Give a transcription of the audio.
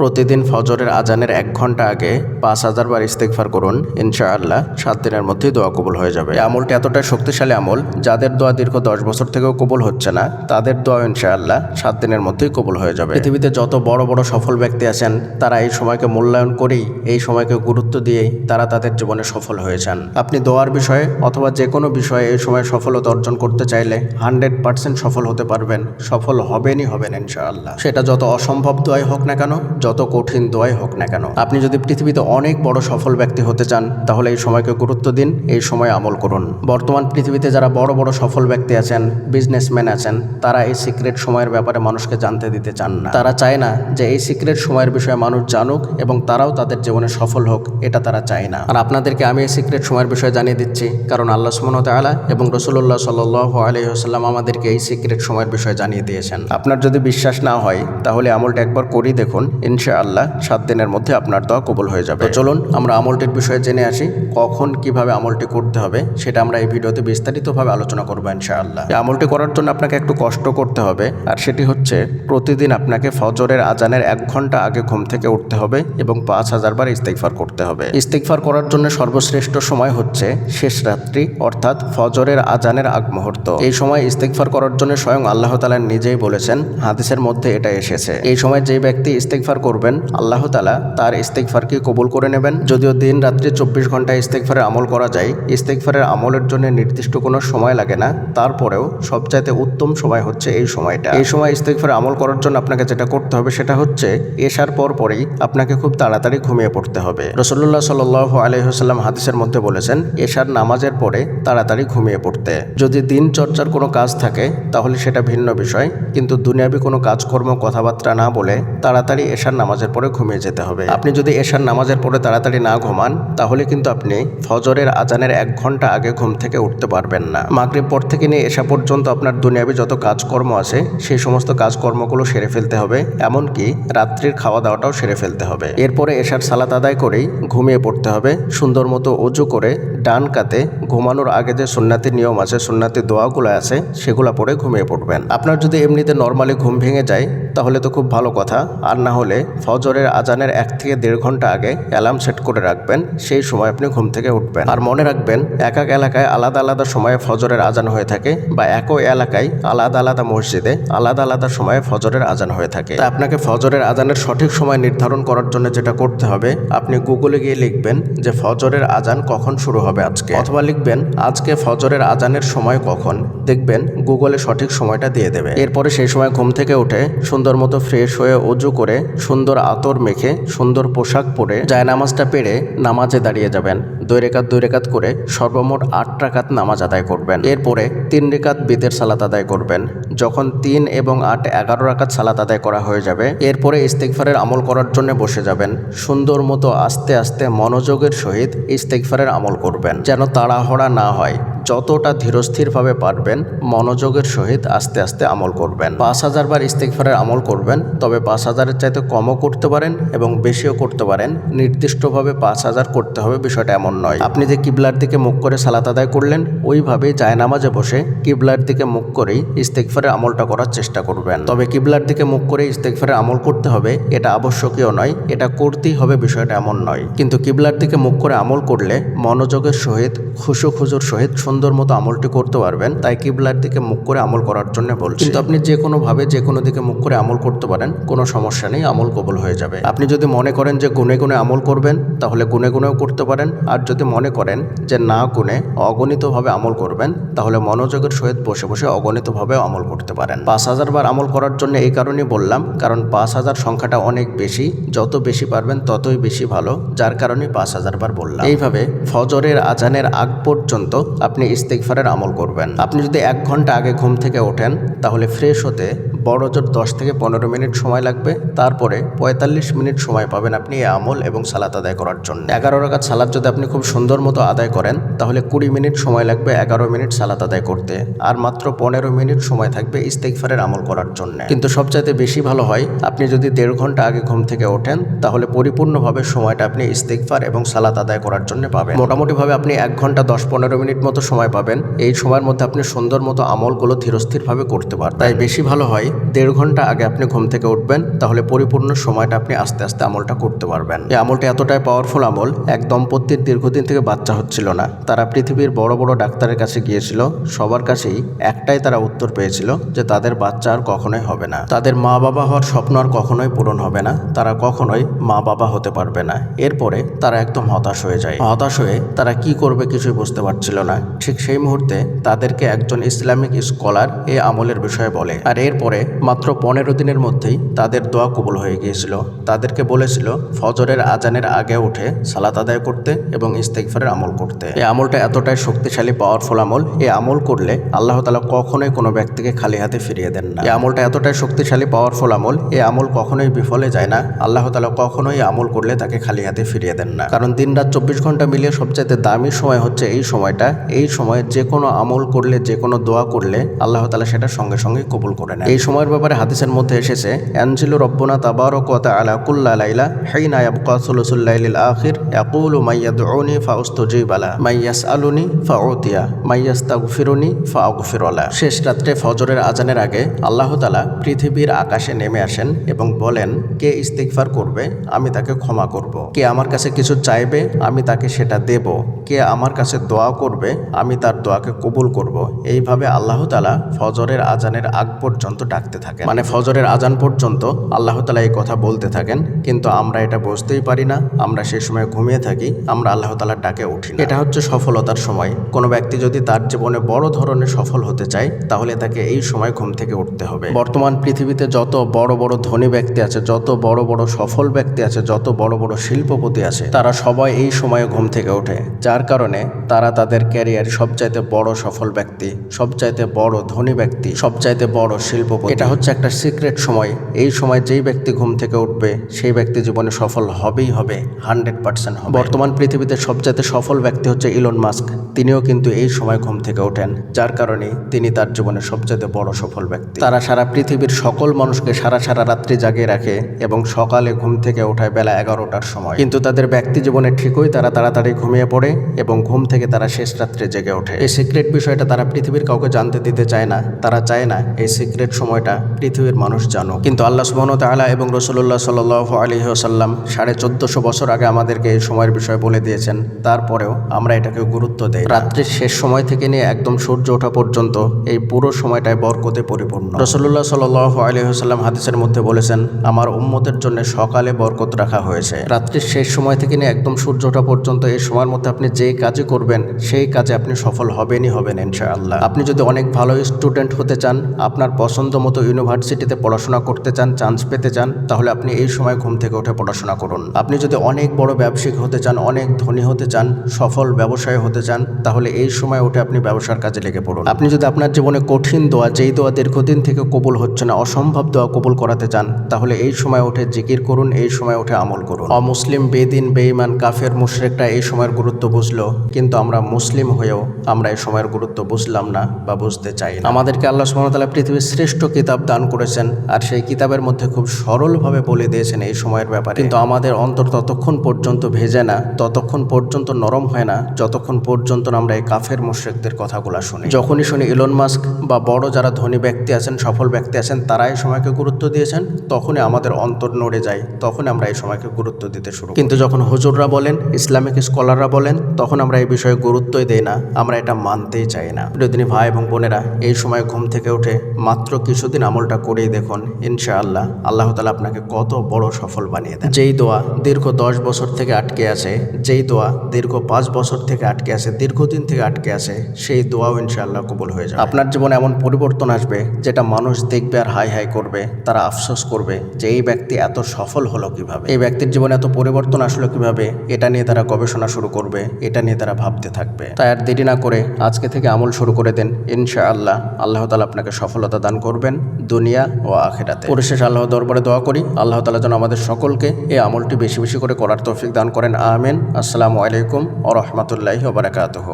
প্রতিদিন ফজরের আজানের ১ ঘন্টা আগে ৫,০০০ বার ইস্তেগফার করুন। ইনশাআল্লাহ ৭ দিনের মধ্যেই দোয়া কবুল হয়ে যাবে। এই আমলটি এতটাই শক্তিশালী আমল, যাদের দোয়া দীর্ঘ ১০ বছর থেকেও কবুল হচ্ছে না, তাদের দোয়া ইনশাআল্লাহ ৭ দিনের মধ্যেই কবুল হয়ে যাবে। পৃথিবীতে যত বড় বড় সফল ব্যক্তি আছেন, তারা এই সময়কে মূল্যায়ন করেই, এই সময়কে গুরুত্ব দিয়েই তারা তাদের জীবনে সফল হয়েছেন। আপনি দোয়ার বিষয়ে অথবা যে কোনো বিষয়ে এই সময় সফলতা অর্জন করতে চাইলে 100% সফল হতে পারবেন, সফল হবেন ইনশাআল্লাহ। সেটা যত অসম্ভব দোয়াই হোক না কেন, যত কঠিন দোয়াই হোক না কেন। আপনি যদি পৃথিবীতে অনেক বড় সফল ব্যক্তি হতে চান, তাহলে এই সময়কে গুরুত্ব দিন, এই সময় আমল করুন। বর্তমান পৃথিবীতে যারা বড় বড় সফল ব্যক্তি আছেন, বিজনেসম্যান আছেন, তারা এই সিক্রেট সময়ের ব্যাপারে মানুষকে জানতে দিতে চান না। তারা চায় না যে এই সিক্রেট সময়ের বিষয়ে মানুষ জানুক এবং তারাও তাদের জীবনে সফল হোক, এটা তারা চায় না। আর আপনাদেরকে আমি এই সিক্রেট সময়ের বিষয়ে জানিয়ে দিচ্ছি, কারণ আল্লাহ সুবহানাহু ওয়া তাআলা এবং রাসূলুল্লাহ সাল্লাল্লাহু আলাইহি ওয়াসাল্লাম আমাদেরকে এই সিক্রেট সময়ের বিষয়ে জানিয়ে দিয়েছেন। আপনার যদি বিশ্বাস না হয়, তাহলে আমলটা একবার করেই দেখুন, ইনশাআল্লাহ ৭ দিনের মধ্যে আপনার দোয়া কবুল হয়ে যাবে। তো চলুন আমরা আমলটির বিষয়ে জেনে আসি। কখন কিভাবে আমলটি করতে হবে সেটা আমরা এই ভিডিওতে বিস্তারিতভাবে আলোচনা করব ইনশাআল্লাহ। এই আমলটি করার জন্য আপনাকে একটু কষ্ট করতে হবে, আর সেটি হচ্ছে প্রতিদিন আপনাকে ফজরের আজানের ১ ঘন্টা আগে ঘুম থেকে উঠতে হবে এবং ৫,০০০ বার ইস্তেগফার করতে হবে। ইস্তেগফার করার জন্য সর্বশ্রেষ্ঠ সময় হচ্ছে শেষ রাত্রি, অর্থাৎ ফজরের আজানের আগ মুহূর্ত। এই সময় ইস্তেগফার করার জন্য স্বয়ং আল্লাহ তাআলা নিজেই বলেছেন, হাদিসের মধ্যে এটা এসেছে। এই সময় যে ব্যক্তি ইস্তেগফার করবেন, আল্লাহ তাআলা তার ইস্তেগফারকে কবুল করে নেবেন। যদিও দিন রাত্রি ২৪ ঘন্টা ইস্তেগফারের আমল করা যায়, ইস্তেগফারের আমলের জন্য নির্দিষ্ট কোনো সময় লাগে না, তারপরেও সবচাইতে উত্তম সময় হচ্ছে এই সময়টা। এই সময় ইস্তেগফারের আমল করার জন্য আপনাকে যেটা করতে হবে সেটা হচ্ছে এশার পরেই আপনাকে খুব তাড়াতাড়ি ঘুমিয়ে পড়তে হবে। রাসূলুল্লাহ সাল্লাল্লাহু আলাইহি ওয়াসাল্লাম হাদিসের মধ্যে বলেছেন, এশার নামাজের পরে তাড়াতাড়ি ঘুমিয়ে পড়তে। যদি দিন চর্চার কোনো কাজ থাকে তাহলে সেটা ভিন্ন বিষয়, কিন্তু দুনিয়াবি কোনো কাজকর্ম কথাবার্তা না বলে তাড়াতাড়ি এশার নামাজের পরে ঘুমিয়ে যেতে হবে। আপনি যদি এশার নামাজের পরে তাড়াতাড়ি না ঘুমান, তাহলে কিন্তু আপনি ফজরের আজানের ১ ঘন্টা আগে ঘুম থেকে উঠতে পারবেন না। মাগরিব পর থেকে নিয়ে এশা পর্যন্ত আপনার দুনিয়াবি যত কাজকর্ম আছে, সেই সমস্ত কাজকর্মগুলো সেরে ফেলতে হবে, এমনকি রাত্রির খাওয়া দাওয়াটাও সেরে ফেলতে হবে। এরপরে এশার সালাত আদায় করেই ঘুমিয়ে পড়তে হবে। সুন্দর মতো ওযু করে ডান কাতে ঘুমানোর আগে যে সুন্নাতি নিয়ম আছে, সুন্নাতি দোয়াগুলো আছে, সেগুলো পড়ে ঘুমিয়ে পড়বেন। আপনার যদি এমনিতে নর্মালি ঘুম ভেঙে যায় তাহলে তো খুব ভালো কথা, আর না হলে ফজরের আজানের ১ থেকে ১.৫ ঘন্টা আগে অ্যালার্ম সেট করে রাখবেন, সেই সময় আপনি ঘুম থেকে উঠবেন। আর মনে রাখবেন, এক এক এলাকায় আলাদা আলাদা সময়ে ফজরের আজান হয়ে থাকে, বা একই এলাকায় আলাদা আলাদা মসজিদে আলাদা আলাদা সময়ে ফজরের আজান হয়ে থাকে। তাই আপনাকে ফজরের আজানের সঠিক সময় নির্ধারণ করার জন্য যেটা করতে হবে, আপনি গুগলে গিয়ে লিখবেন যে ফজরের আজান কখন শুরু হবে আজকে, অথবা লিখবেন আজকে ফজরের আজানের সময় কখন। দেখবেন গুগলে সঠিক সময়টা দিয়ে দেবে। এরপরে সেই সময় ঘুম থেকে উঠে সুন্দর মতো ফ্রেশ হয়ে ওযু করে সুন্দর আতর মেখে সুন্দর পোশাক পরে জায়নামাজটা পেড়ে নামাজে দাঁড়িয়ে যাবেন। ২ রেকাত করে সর্বমোট ৮ রাকাত নামাজ আদায় করবেন। এরপরে ৩ রেকাত বিতের সালাত আদায় করবেন। যখন ৩ এবং ৮ ১১ রাকাত সালাত আদায় করা হয়ে যাবে, এরপরে ইস্তেগফারের আমল করার জন্য বসে যাবেন। সুন্দর মতো আস্তে আস্তে মনোযোগের সহিত ইস্তেগফারের আমল করবেন, যেন তাড়াহুড়া না হয়। যতটা ধীরস্থিরভাবে পারবেন মনোযোগের সহিত আস্তে আস্তে আমল করবেন। ৫,০০০ বার ইস্তেগফারের আমল করবেন, তবে ৫,০০০-এর চাইতে কমও করতে পারেন এবং বেশিও করতে পারেন। নির্দিষ্টভাবে ৫,০০০ করতে হবে বিষয়টা এমন নয়। আপনি যে কিবলার দিকে মুখ করে সালাত আদায় করলেন, ওইভাবেই জায়নামাজে বসে কিবলার দিকে মুখ করেই ইস্তেগফারের আমলটা করার চেষ্টা করবেন। তবে কিবলার দিকে মুখ করে ইস্তেগফারের আমল করতে হবে, এটা আবশ্যকীয় নয়, এটা করতেই হবে বিষয়টা এমন নয়। কিন্তু কিবলার দিকে মুখ করে আমল করলে মনোযোগের সহিত খুশু খুজুর সহিত সুন্দর মতো আমলটি করতে পারবেন। তাই কিবলার দিকে মুখ করে আমল করার জন্য বলছি। কিন্তু আপনি যে কোনোভাবে যে কোনো দিকে মুখ করে আমল করতে পারেন, কোনো সমস্যা নেই, আমল কবুল হয়ে যাবে। আপনি যদি মনে করেন যে গুনে গুনে আমল করবেন, তাহলে গুনে গুনেও করতে পারেন। আর যদি মনে করেন যে না গুনে অগণিতভাবে আমল করবেন, তাহলে মনোযোগের সহিত বসে বসে অগণিতভাবেও আমল করতে পারেন। ৫,০০০ বার আমল করার জন্য এই কারণেই বললাম, কারণ ৫,০০০ সংখ্যাটা অনেক বেশি, যত বেশি পারবেন ততই বেশি ভালো, যার কারণে ৫,০০০ বার বললাম। এইভাবে ফজরের আজানের আগ পর্যন্ত আপনি ইস্তেগফারের আমল করবেন। আপনি যদি ১ ঘন্টা আগে ঘুম থেকে ওঠেন, তাহলে ফ্রেশ হতে বড় জোর ১০ থেকে ১৫ মিনিট সময় লাগবে। তারপরে ৪৫ মিনিট সময় পাবেন আপনি এই আমল এবং সালাত আদায় করার জন্য। ১১ রাকাত সালাত যদি আপনি খুব সুন্দর মতো আদায় করেন, তাহলে ২০ মিনিট সময় লাগবে ১১ মিনিট সালাত আদায় করতে, আর মাত্র ১৫ মিনিট সময় থাকবে ইস্তেগফারের আমল করার জন্য। কিন্তু সবচাইতে বেশি ভালো হয় আপনি যদি ১.৫ ঘন্টা আগে ঘুম থেকে ওঠেন, তাহলে পরিপূর্ণভাবে সময়টা আপনি ইস্তেগফার এবং সালাত আদায় করার জন্য পাবেন। মোটামুটিভাবে আপনি ১ ঘন্টা ১০-১৫ মিনিট মতো সময় পাবেন। এই সময়ের মধ্যে আপনি সুন্দর মতো আমলগুলো ধীরস্থিরভাবে করতে পারবেন। তাই বেশি ভালো হয় 1.5 ঘন্টা আগে আপনি ঘুম থেকে উঠবেন, তাহলে পরিপূর্ণ সময়টা আপনি আস্তে আস্তে আমলটা করতে পারবেন। এই আমলটা এতটাই পাওয়ারফুল আমল, এক দম্পতির দীর্ঘদিন থেকে বাচ্চা হচ্ছিল না। তারা পৃথিবীর বড় বড় ডাক্তারের কাছে গিয়েছিল, সবার কাছেই একটাই তারা উত্তর পেয়েছিল যে তাদের বাচ্চা আর কখনোই হবে না, তাদের মা বাবা হওয়ার স্বপ্ন আর কখনোই পূরণ হবে না, তারা কখনোই মা বাবা হতে পারবে না। এরপরে তারা একদম হতাশ হয়ে যায়। হতাশ হয়ে তারা কি করবে কিছুই বুঝতে পারছিল না। ঠিক সেই মুহূর্তে তাদেরকে একজন ইসলামিক স্কলার এই আমলের বিষয়ে বলে, আর এরপরে মাত্র 15 দিনের মধ্যেই তাদের দোয়া কবুল হয়ে গিয়েছিল। তাদেরকে বলেছিল ফজরের আজানের আগে উঠে সালাত আদায় করতে এবং ইস্তেগফারের আমল করতে। এই আমলটা এতটাই শক্তিশালী পাওয়ারফুল আমল, এই আমল করলে আল্লাহ তাআলা কখনোই কোনো ব্যক্তিকে খালি হাতে ফিরিয়ে দেন না। এই আমলটা এতটাই শক্তিশালী পাওয়ারফুল আমল, এই আমল কখনোই বিফলে যায় না। আল্লাহ তাআলা কখনোই আমল করলে তাকে খালি হাতে ফিরিয়ে দেন না। কারণ দিন রাত 24 ঘন্টা মিলিয়ে সবচাইতে দামি সময় হচ্ছে এই সময়টা। এই সময়ে যে কোনো আমল করলে, যে কোনো দোয়া করলে আল্লাহ তাআলা সেটা সঙ্গে সঙ্গে কবুল করে নেন। এই সময়ের ব্যাপারে হাদিসের মধ্যে এসেছে, আনজিলু রব্বুনা তাবারাকা ওয়া তাআলা কুল্লা লাইলা হিনা ইয়াবকা সুলুসুল লাইলিল আখির ইয়াকুলু মাইয়াদউনি ফাউস্তাজিব লা মাইয়াসআলুনি ফাউতিয়া মাইয়াস্তাগফিরুনি ফাগফির লা। শেষ রাত্রে ফজরের আজানের আগে আল্লাহ তাআলা পৃথিবীর আকাশে নেমে আসেন এবং বলেন, কে ইস্তিগফার করবে আমি তাকে ক্ষমা করব, কে আমার কাছে কিছু চাইবে আমি তাকে সেটা দেব, কে আমার কাছে দোয়া করবে আমি তার দোয়াকে কবুল করব। এইভাবে আল্লাহ তাআলা ফজরের আজানের আগ পর্যন্ত ডাকতে থাকেন, মানে ফজরের আজান পর্যন্ত আল্লাহ তাআলা এই কথা বলতে থাকেন। কিন্তু আমরা এটা বুঝতেই পারি না, আমরা সেই সময় ঘুমিয়ে থাকি, আমরা আল্লাহ তাআলার ডাকে উঠি না। এটা হচ্ছে সফলতার সময়। কোনো ব্যক্তি যদি তার জীবনে বড় ধরনের সফল হতে চায় তাহলে তাকে এই সময় ঘুম থেকে উঠতে হবে। বর্তমান পৃথিবীতে যত বড় বড় ধনী ব্যক্তি আছে, যত বড় বড় সফল ব্যক্তি আছে, যত বড় বড় শিল্পপতি আছে, তারা সবাই এই সময়ে ঘুম থেকে ওঠে, যার কারণে তারা তাদের ক্যারিয়ার সবচাইতে বড় সফল ব্যক্তি, সবচাইতে বড় ধনী ব্যক্তি, সবচাইতে বড় শিল্পপতি। এটা হচ্ছে একটা সিক্রেট সময়। এই সময় যেই ব্যক্তি ঘুম থেকে উঠবে সেই ব্যক্তি জীবনে সফল হবেই হবে, 100% হবে। বর্তমান পৃথিবীতে সবচাইতে সফল ব্যক্তি হচ্ছে ইলন মাস্ক। তিনিও কিন্তু এই সময় ঘুম থেকে ওঠেন, যার কারণে তিনি তার জীবনে সবচাইতে বড় সফল ব্যক্তি। তারা সারা পৃথিবীর সকল মানুষকে সারা রাত্রি জাগিয়ে রাখে এবং সকালে ঘুম থেকে ওঠায় বেলা 11টার সময়। কিন্তু তাদের ব্যক্তি জীবনে ঠিকই তারা তাড়াতাড়ি ঘুমিয়ে পড়ে এবং ঘুম থেকে তারা শেষ রাত্রে জেগে ওঠে। এই সিক্রেট বিষয়টা তারা পৃথিবীর কাউকে জানতে দিতে চায় না। তারা চায় না এই সিক্রেট সময়টা পৃথিবীর মানুষ জানুক। কিন্তু আল্লাহ সুবহানাহু ওয়া তাআলা এবং রাসূলুল্লাহ সাল্লাল্লাহু আলাইহি ওয়াসাল্লাম 1450 বছর আগে আমাদেরকে এই সময়ের বিষয় বলে দিয়েছেন। তারপরেও আমরা এটাকে গুরুত্ব দেই। রাত্রির শেষ সময় থেকে নিয়ে একদম সূর্য ওঠা পর্যন্ত এই পুরো সময়টায় বরকতে পরিপূর্ণ। রাসূলুল্লাহ সাল্লাল্লাহু আলাইহি ওয়াসাল্লাম হাদিসের মধ্যে বলেছেন, আমার উম্মতের জন্য সকালে বরকত রাখা হয়েছে। রাত্রির শেষ সময় থেকে নিয়ে একদম সূর্য ওঠা পর্যন্ত এই সময়ের মধ্যে আপনি যে কাজই করবেন সেই কাজে আপনি সফল হবেনই হবেন ইনশাআল্লাহ। আপনি যদি অনেক ভালো স্টুডেন্ট হতে চান, আপনার পছন্দ মতো ইউনিভার্সিটিতে পড়াশোনা করতে চান, চান্স পেতে চান, তাহলে আপনি এই সময় ঘুম থেকে উঠে পড়াশোনা করুন। আপনি যদি অনেক বড় ব্যবসায়িক হতে চান, অনেক ধনী হতে চান, সফল ব্যবসায়ী হতে চান, তাহলে এই সময় উঠে আপনি ব্যবসার কাজে লেগে পড়ুন। আপনি যদি আপনার জীবনে কঠিন দোয়া, যেই দোয়া দীর্ঘদিন থেকে কবুল হচ্ছে না, অসম্ভব দোয়া কবুল করাতে চান, তাহলে এই সময় উঠে জিকির করুন, এই সময় উঠে আমল করুন। অমুসলিম, বেদিন, বেঈমান, কাফের, মুশরিকরা এই সময়ের গুরুত্ব বুঝলো, কিন্তু আমরা মুসলিম হয়েও আমরা এই সময়ের গুরুত্ব বুঝলাম না বা বুঝতে চাই না। আমাদেরকে আল্লাহ সুবহানাহু ওয়া তাআলা পৃথিবীর শ্রেষ্ঠ কিতাব দান করেছেন, আর সেই কিতাবের মধ্যে খুব সরলভাবে বলে দিয়েছেন এই সময়ের ব্যাপারে। কিন্তু আমাদের অন্তর ততক্ষণ পর্যন্ত ভেজে না, ততক্ষণ পর্যন্ত নরম হয় না, যতক্ষণ পর্যন্ত আমরা এই কাফের মুশরিকদের কথাগুলো শুনি। যখনই শুনি ইলন মাস্ক বা বড় যারা ধনী ব্যক্তি আছেন, সফল ব্যক্তি আছেন, তারা এই সময়কে গুরুত্ব দিয়েছেন, তখনই আমাদের অন্তর নড়ে যায়, তখন আমরা এই সময়কে গুরুত্ব দিতে শুরু করি। কিন্তু যখন হুজুররা বলেন, ইসলামিক স্কলাররা বলেন, তখন আমরা এই বিষয়ে গুরুত্বই দেই না, আমরা এটা মানতেই চাই না। প্রিয়দিনী ভাই এবং বোনেরা, এই সময় ঘুম থেকে উঠে মাত্র কিছুদিন আমলটা করেই দেখুন, ইনশাআল্লাহ আল্লাহ তাআলা আপনাকে কত বড় সফল বানিয়ে দেন। যেই দোয়া দীর্ঘ 10 বছর থেকে আটকে আছে, যেই দোয়া দীর্ঘ 5 বছর থেকে আটকে আছে, দীর্ঘদিন থেকে আটকে আছে, সেই দোয়াও ইনশাআল্লাহ কবুল হয়ে যাবে। আপনার জীবনে এমন পরিবর্তন আসবে যেটা মানুষ দেখবে আর হাই হাই করবে, তারা আফসোস করবে যে এই ব্যক্তি এত সফল হলো কিভাবে, এই ব্যক্তির জীবনে এত পরিবর্তন আসলো কিভাবে। এটা নিয়ে তারা গবেষণা শুরু করবে, এটা নিয়ে তারা ভাবতে থাকবে। তাই আর দেরি না করে আজকে থেকে আমল শুরু করে দেন, ইনশাআল্লাহ আল্লাহ তাআলা আপনাকে সফলতা দান করবেন দুনিয়া ও আখিরাতে। পরিশেষে আল্লাহর দরবারে দোয়া করি, আল্লাহ তাআলা যেন আমাদের সকলকে এই আমলটি বেশি বেশি করে করার তৌফিক দান করেন। আমিন। আসসালামু আলাইকুম ওয়া রাহমাতুল্লাহি ওয়া বারাকাতুহু।